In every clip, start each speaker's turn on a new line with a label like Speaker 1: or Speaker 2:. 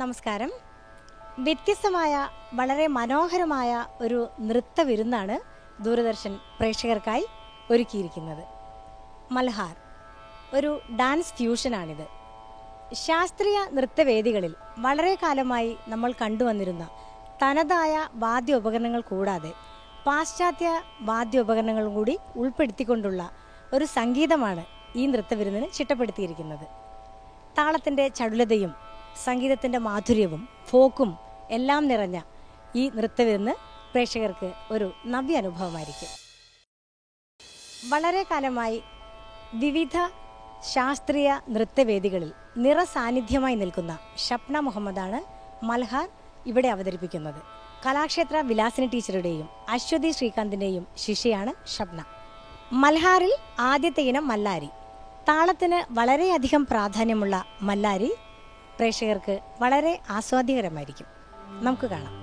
Speaker 1: നമസ്കാരം. വ്യത്യസ്തമായ വളരെ മനോഹരമായ ഒരു നൃത്ത വിരുന്നാണ് ദൂരദർശൻ പ്രേക്ഷകർക്കായി ഒരുക്കിയിരിക്കുന്നത്. മൽഹാർ ഒരു ഡാൻസ് ഫ്യൂഷനാണിത്. ശാസ്ത്രീയ നൃത്തവേദികളിൽ വളരെ കാലമായി നമ്മൾ കണ്ടുവന്നിരുന്ന തനതായ വാദ്യോപകരണങ്ങൾ കൂടാതെ പാശ്ചാത്യ വാദ്യോപകരണങ്ങളും കൂടി ഉൾപ്പെടുത്തിക്കൊണ്ടുള്ള ഒരു സംഗീതമാണ് ഈ നൃത്തവിരുന്നിന് ചിട്ടപ്പെടുത്തിയിരിക്കുന്നത്. താളത്തിൻ്റെ ചടുലതയും സംഗീതത്തിൻ്റെ മാധുര്യവും ഫോക്കും എല്ലാം നിറഞ്ഞ ഈ നൃത്തവിരുന്ന് പ്രേക്ഷകർക്ക് ഒരു നവ്യ അനുഭവമായിരിക്കും. വളരെ കാലമായി വിവിധ ശാസ്ത്രീയ നൃത്തവേദികളിൽ നിറസാന്നിധ്യമായി നിൽക്കുന്ന ഷപ്ന മുഹമ്മദാണ് മൽഹാർ ഇവിടെ അവതരിപ്പിക്കുന്നത്. കലാക്ഷേത്ര വിലാസിനി ടീച്ചറുടെയും അശ്വതി ശ്രീകാന്തിൻ്റെയും ശിഷ്യയാണ് ഷപ്ന. മൽഹാറിൽ ആദ്യത്തെ ഇനം മല്ലാരി. താളത്തിന് വളരെയധികം പ്രാധാന്യമുള്ള മല്ലാരി പ്രേക്ഷകർക്ക് വളരെ ആസ്വാദ്യകരമായിരിക്കും. നമുക്ക് കാണാം.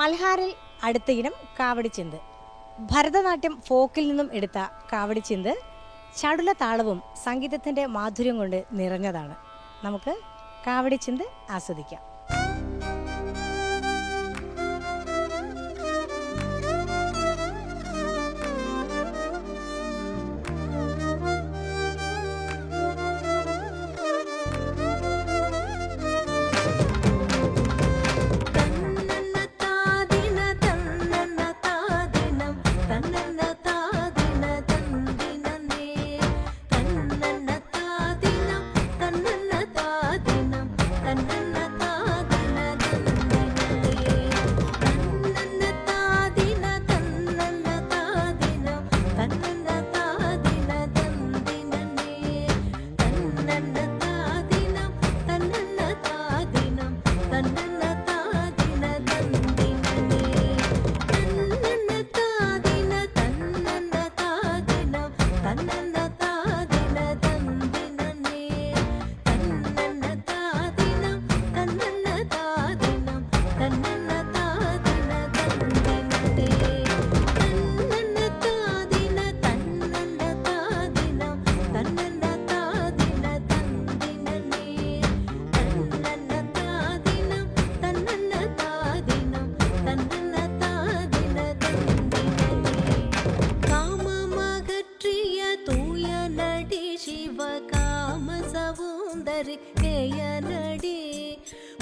Speaker 1: മൽഹാറിൽ അടുത്ത ഇനം കാവടിച്ചിന്ത്. ഭരതനാട്യം ഫോക്കിൽ നിന്നും എടുത്ത കാവടിച്ചിന്ത് ചടുല താളവും സംഗീതത്തിൻ്റെ മാധുര്യം കൊണ്ട് നിറഞ്ഞതാണ്. നമുക്ക് കാവടിച്ചിന്ത് ആസ്വദിക്കാം.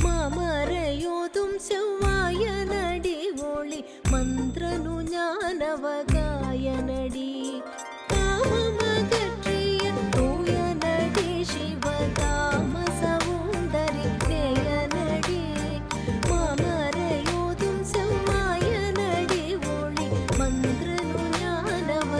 Speaker 2: മാമരയോതും ചെവ്വായനടി ഒളി മന്ത്രനു ജ്ഞാനവകായനടി കാമമകற்றிய തൂയനടി ശിവകാമ സൗന്ദരി ജ്ഞേയനടി മാമരയോതും ചെവ്വായനടി ഒളി മന്ത്രനു ജ്ഞാനവകായനടി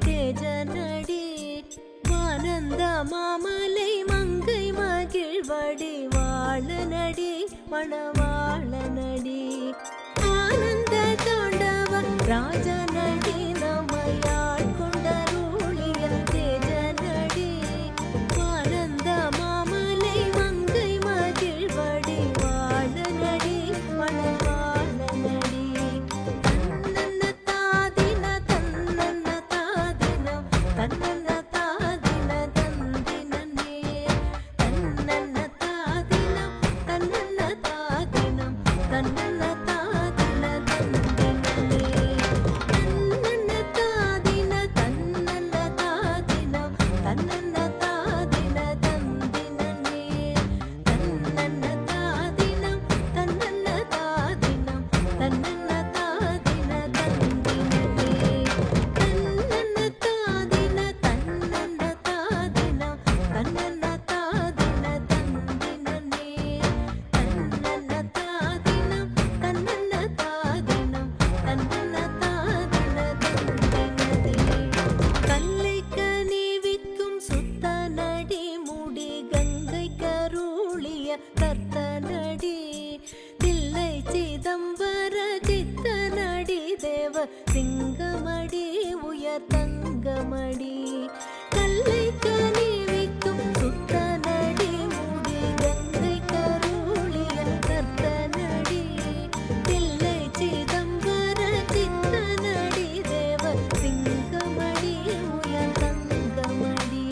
Speaker 2: தேஜனடி ஆனந்த மாமலை மங்கை மகிழ்வடி வாழனடி மணவாளனடி ஆனந்த தாண்டவ ராஜனடி நம்மையாள் கொண்டருளிய தேஜனடி ஆனந்த மாமலை மங்கை மகிழ்வடி வாழனடி மணவாளனடி சிங்கமடி உயர் தங்கமடி கல்லை கனிவிக்கும் சுத்தனடி முடி கங்கை கருளிய கர்த்தனடி தில்லை சிதம்பர சித்தனடி தேவ சிங்கமடி உயர் தங்கமடி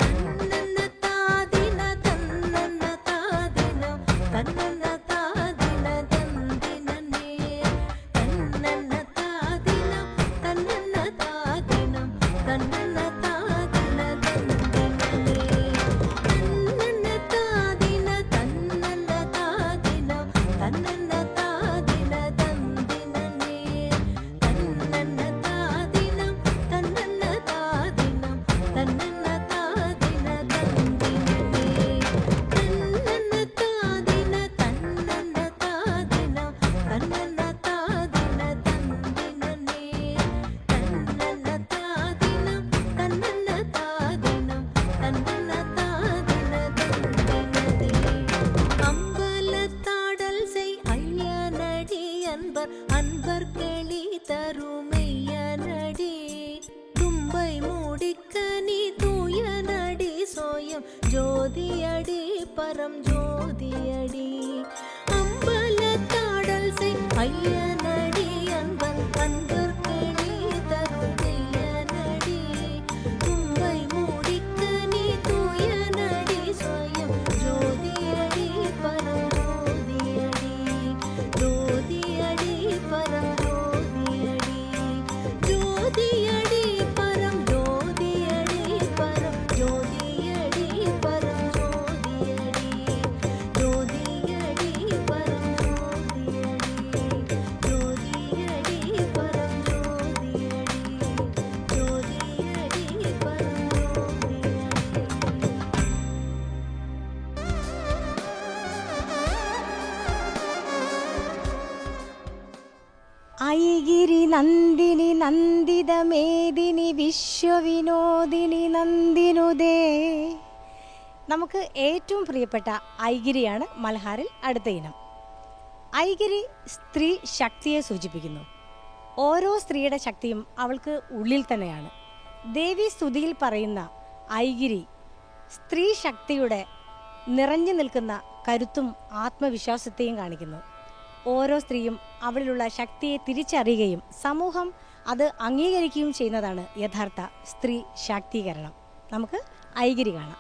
Speaker 2: தன்னன்ன தாதின தன்னன்ன தாதினம் தன்னன்ன தாதின தந்தினே தன்னன்ன தாதினம் தன்னன்ன ஜோதியடி பரம் ஜோதியடி அம்பலத்தாடல் செய் ஐயனடி அன்பன் அன்பர்க்கு நீ தரும் தையனடி தும்பை மூடிக்க நீ தூயனடி ஸ்வயம் ஜோதியடி பரம் ஜோதியடி ஜோதியடி பரம் ஜோதியடி ஜோதியடி பரம் ஜோதியடி பரம் ஜோதியடி பரம் ஜோதியடி ஜோதியடி பரம் ஜோதியடி ஜோதியடி பரம் ஜோதியடி ஜோதியடி பரம்
Speaker 1: ഐഗിരി നന്ദിനി നന്ദിത മേദിനി വിശ്വവിനോദിനി നന്ദിനുദേ. നമുക്ക് ഏറ്റവും പ്രിയപ്പെട്ട ഐഗിരിയാണ് മൽഹാറിൽ അടുത്ത ഇനം. ഐഗിരി സ്ത്രീ ശക്തിയെ സൂചിപ്പിക്കുന്നു. ഓരോ സ്ത്രീയുടെ ശക്തിയും അവൾക്ക് ഉള്ളിൽ തന്നെയാണ്. ദേവി സ്തുതിയിൽ പറയുന്ന ഐഗിരി സ്ത്രീ ശക്തിയുടെ നിറഞ്ഞു നിൽക്കുന്ന കരുത്തും ആത്മവിശ്വാസത്തെയും കാണിക്കുന്നു. ഓരോ സ്ത്രീയും അവളിലുള്ള ശക്തിയെ തിരിച്ചറിയുകയും സമൂഹം അത് അംഗീകരിക്കുകയും ചെയ്യുന്നതാണ് യഥാർത്ഥ സ്ത്രീ ശാക്തീകരണം. നമുക്ക് ഐഗിരി കാണാം.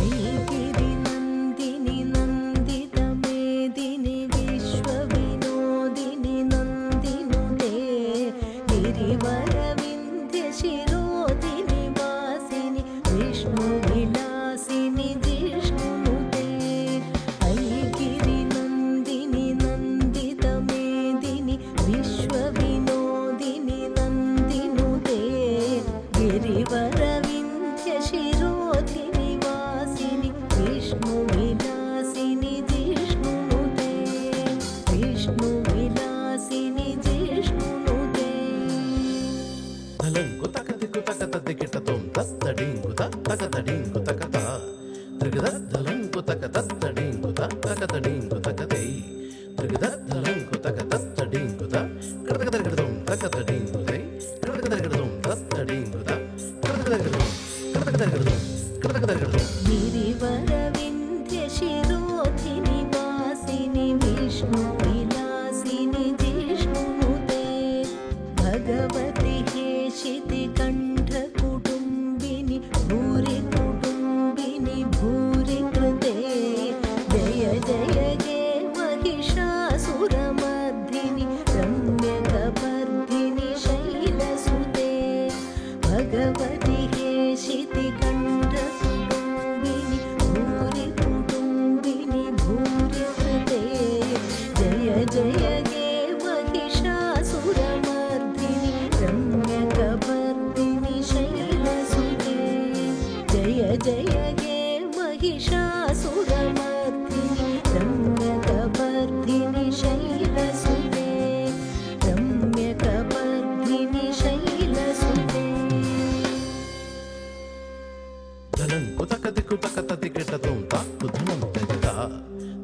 Speaker 2: ஐகிரி நந்தினி நந்தித மேதினி விஸ்வவினோதினி நந்தினுதே ಗಿರಿವರ ವಿಂಧ್ಯ ಶಿರೋದಿನಿ ವಾಸಿನಿ ವಿಷ್ಣು ವಿಲಾಸಿನಿ ಜಿಷ್ಣುನುತೆ ಐಗಿರಿ ನಂದಿನಿ ನಂದಿತ ಮೇದಿನಿ ವಿಶ್ವವಿನೋದಿನಿ ನಂದಿನುತೆ ಗಿರಿವರ ವಿಂಧ್ಯ ಶಿರೋದಿನಿ ವಾಸಿನಿ ವಿಷ್ಣು ವಿಲಾಸಿನಿ ಜಿಷ್ಣುನುತೆ ವಿಷ್ಣು ವಿಲಾಸಿನಿ ಜಿಷ್ಣುನುತೆ
Speaker 3: ధలంకు తకదికు తకతది కిటతం తత్తడింగు తకతడింగు తకత త్రిగద ధలంకు తకతత్తడింగు తకతడింగు తకతై త్రిగద ధలంకు తకతత్తడింగు కడతకదగడతం తకతడింగు తై కడతకదగడతం తత్తడింగు కడతకదగడతం కడతకదగడతం కడతకదగడతం
Speaker 2: ಗಿರಿವರ ವಿಂಧ್ಯ ಶಿರೋಧಿನಿ ವಾಸಿನಿ ವಿಷ್ಣು ವಿಲಾಸಿನಿ ಜಿಷ್ಣುನುತೆ ಭಗವತಿ ಹೇಷಿತಿ ಕಂಠ ಕುಟುಂಬಿನಿ ಭೂರಿ ಕುಟುಂಬಿನಿ ಭೂರಿ ಕೃತೆ ಜಯ ಜಯ ಗೆ ಮಹಿಷಾಸುರಮರ್ಧಿನಿ ರಮ್ಯಕಪರ್ಧಿನಿ ಶೈಲಸುತೆ ಭಗವತಿ ಹೇಷಿತಿ ಕಂಠ ಕುಟುಂಬಿನಿ ಭೂರಿ ಕುಟುಂಬಿನಿ ಭೂರಿ ಕೃತೆ ಜಯ ಜಯ ಗೆ ಮಹಿಷಾಸುರಮರ್ಧಿನಿ ರಮ್ಯಕಪರ್ಧಿನಿ ಶೈಲಸುತೆ ಜಯ ಜಯ ಗೆ ಮಹಿಷಾಸುರಮರ್ಧಿನಿ ರಮ್ಯಕಪರ್ಧಿನಿ ಶೈಲಸುತೆ ರಮ್ಯಕಪರ್ಧಿನಿ ಶೈಲಸುತೆ
Speaker 3: ధలంకు తకదికు తకతది కిటతం తాక్కు ధనం తరిత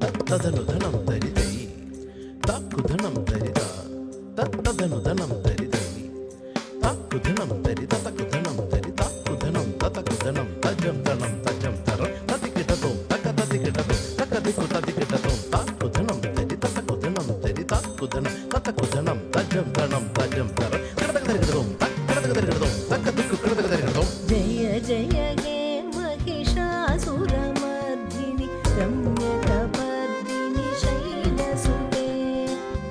Speaker 3: తత్తదను ధనం తరితై తాక్కు ధనం తరిత తత్తదను ధనం తరితై తాక్కు ధనం తరి తతకు ధనం తరి తాక్కు ధనం తతకు ధనం తజం ధనం తజం తర తది కిటతం తకతది కిటతం తకదికు తది కిటతం తాక్కు ధనం తరి తతకు ధనం తరి తాక్కు ధనం తతకు ధనం తజం ధనం తజం తర కడతకదగడతం కడతకదగడతం తకదికు కడతకదగడతం
Speaker 2: ಜಯ ಜಯ ಗೆ ಮಹಿಷಾಸುರಮರ್ಧಿನಿ ರಮ್ಯಕಪರ್ಧಿನಿ ಶೈಲಸುತೆ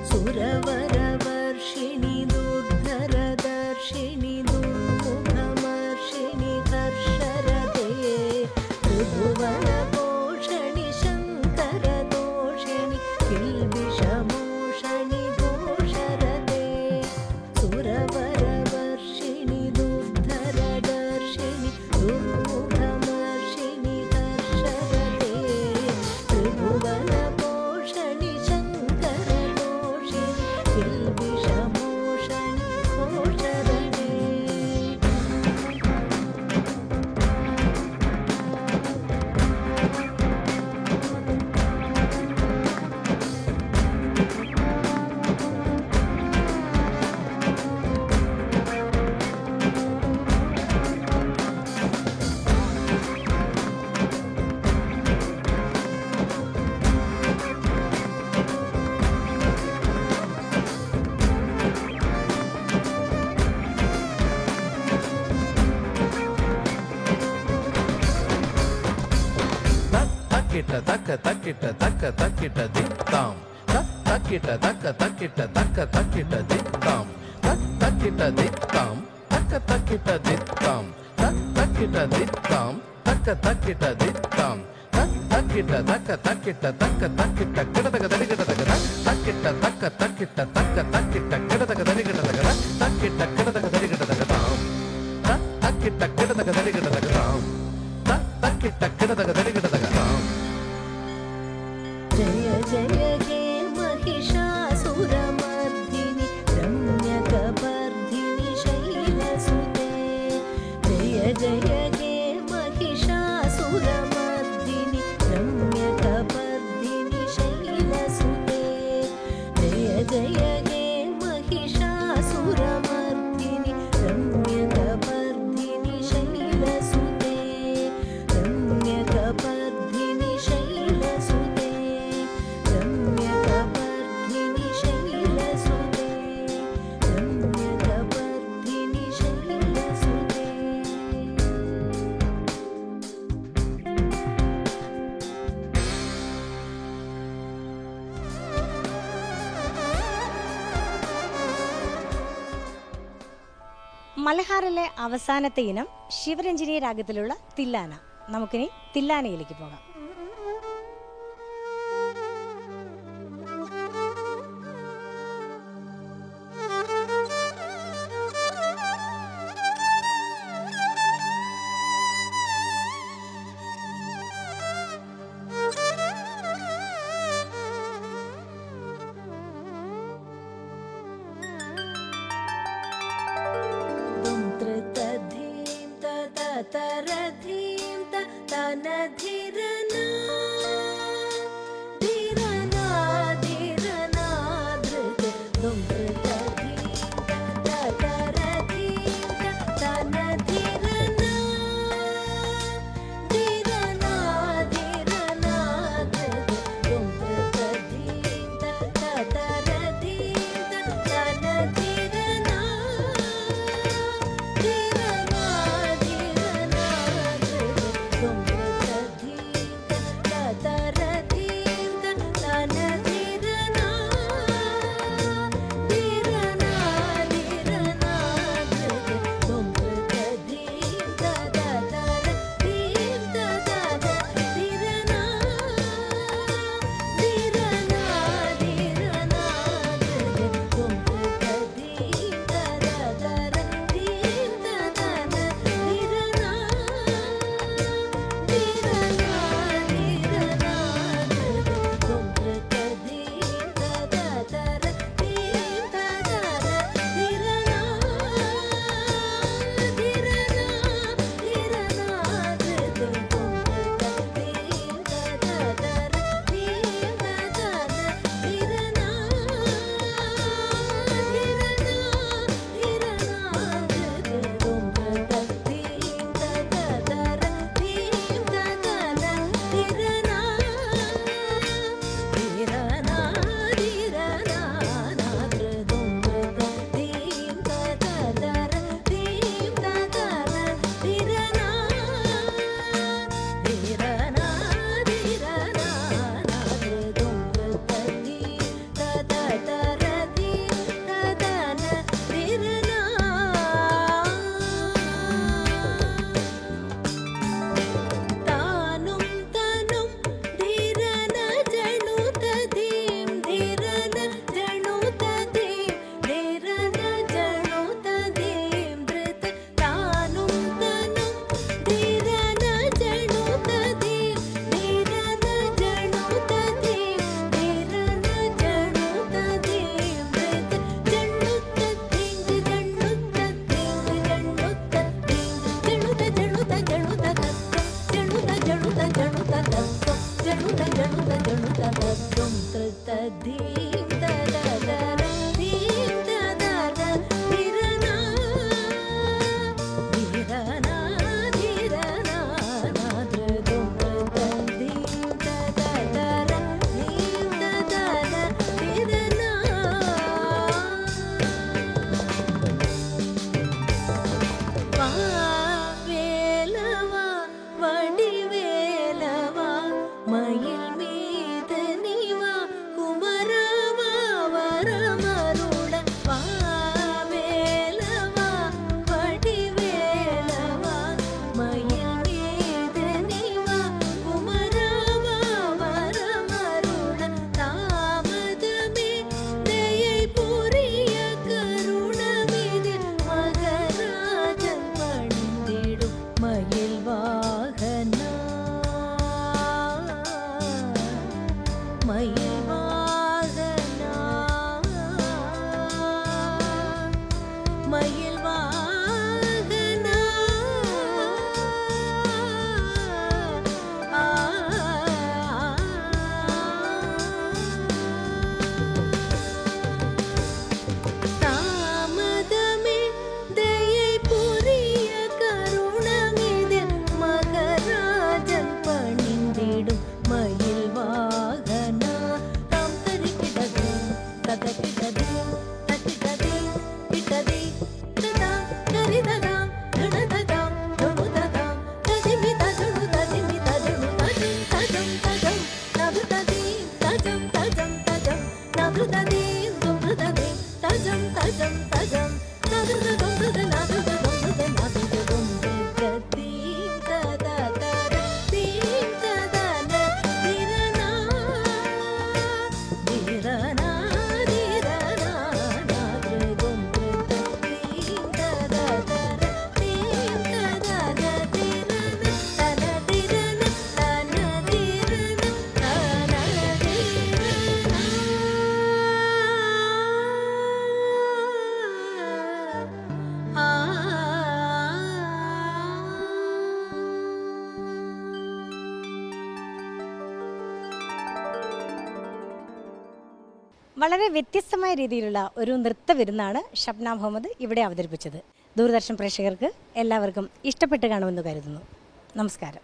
Speaker 2: ಸುರವರ ವರ್ಷಿಣಿ ದುರ್ಧರ ದರ್ಶಿನಿ ದುರ್ಮುಖಮರ್ಷಿಣಿ ಹರ್ಷರತೆ ತ್ರಿಭುವನ ಪೋಷಣಿ ಶಂಕರ ದೋಷಿಣಿ ಕಿಲ್ಬಿಷಮೋಷಣಿ ಘೋಷರತೆ ಸುರವರ ವರ್ಷಿಣಿ ದುರ್ಧರ ದರ್ಶಿನಿ ದುರ್ಮುಖಮರ್ಷಿಣಿ ಹರ್ಷರತೆ ತ್ರಿಭುವನ ಪೋಷಣಿ ಶಂಕರ ದೋಷಿಣಿ ಕಿಲ್ಬಿಷಮೋಷಣಿ ಘೋಷರತೆ
Speaker 3: ತಕ್ಕಿಟ ತಕ್ಕ ತಕ್ಕಿಟ ತಕ್ಕ ತಕ್ಕಿಟ ದಿಕ್ತಾಂ ತಕ್ಕಿಟ ತಕ್ಕ ತಕ್ಕಿಟ ತಕ್ಕ ತಕ್ಕಿಟ ದಿಕ್ತಾಂ ತಕ್ಕಿಟ ದಿಕ್ತಾಂ ತಕ್ಕ ತಕ್ಕಿಟ ದಿಕ್ತಾಂ ತಕ್ಕಿಟ ದಿಕ್ತಾಂ ತಕ್ಕ ತಕ್ಕಿಟ ದಿಕ್ತಾಂ ತಕ್ಕಿಟ ತಕ್ಕ ತಕ್ಕಿಟ ತಕ್ಕ ತಕ್ಕಿಟ ಗಿಡದಗ ದರಿಗಿಡದಗ ತಕ್ಕಿಟ ತಕ್ಕ ತಕ್ಕಿಟ ತಕ್ಕ ತಕ್ಕಿಟ ಗಿಡದಗ ದರಿಗಿಡದಗ ತಕ್ಕಿಟ ಗಿಡದಗ ದರಿಗಿಡದಗ ತಾಂ ತಕ್ಕಿಟ ಗಿಡದಗ ದರಿಗಿಡದಗ ತಾಂ ತಕ್ಕಿಟ ಗಿಡದಗ ದರಿಗಿಡದಗ ತಾಂ.
Speaker 2: ಜಯ ಜಯ ಹೇ महिषासुरमर्दिनि रम्यकपर्दिनि शैलसुते जय जय हे महिषासुरमर्दिनि रम्यकपर्दिनि शैलसुते जय जय हे महिषासुरमर्दिनि रम्यकपर्दिनि शैलसुते रम्यकपर्दिनि शैलसुते रम्यकपर्दिनि शैलसुते रम्यकपर्दिनि शैलसुते.
Speaker 1: മലഹാറിലെ അവസാനത്തെ ഇനം ശിവരഞ്ജിനി രാഗത്തിലുള്ള തില്ലാന. നമുക്കിനി തില്ലാനയിലേക്ക് പോകാം.
Speaker 2: तरधीं तनधिरना धीरना धीरना धृत दुम्रतधीं तरधीं तनधिरना धीरना धीरना धृत दुम्रतधीं तरधीं तनधिरना மயில் மீது நீவா குமரவா வரமருள வாவேலவா வடிவேலவா மயில் மீது நீவா குமரவா வரமருள தாமதமே தயை புரிய கருணமிதில் மகராஜன் பணிந்திடும் மயில் வாகனா மயில் வாகனா மயில் வாகனா தாமதமே தயை புரிய கருணமிதில் மகராஜன் பணிந்திடும் மயில் வாகனா தாம் தரிக்கிடது ததக்கிடது தத்திடது கிட்டதி ததா கரிததாம் தடததாம் தொடுததாம் ததிமித தொடு ததிமித தொடு தஜம் தஜம் தஜம் நதுததி தஜம் தஜம் தஜம் நதுததி தும்ருததி தஜம் தஜம் தஜம் நதுத தும்ருத நதுத தும்ருத நதுத தும்ருததி ததா தர தீம் ததன திரனா திரனா திரனா நது தும்ருததி ததா தர தீம் ததன திரன தன திரன தன திரன தன
Speaker 1: വളരെ വ്യത്യസ്തമായ രീതിയിലുള്ള ഒരു നൃത്ത വിരുന്നാണ് ഷബ്ന മുഹമ്മദ് ഇവിടെ അവതരിപ്പിച്ചത്. ദൂരദർശൻ പ്രേക്ഷകർക്ക് എല്ലാവർക്കും ഇഷ്ടപ്പെട്ട് കാണുമെന്ന് കരുതുന്നു. നമസ്കാരം.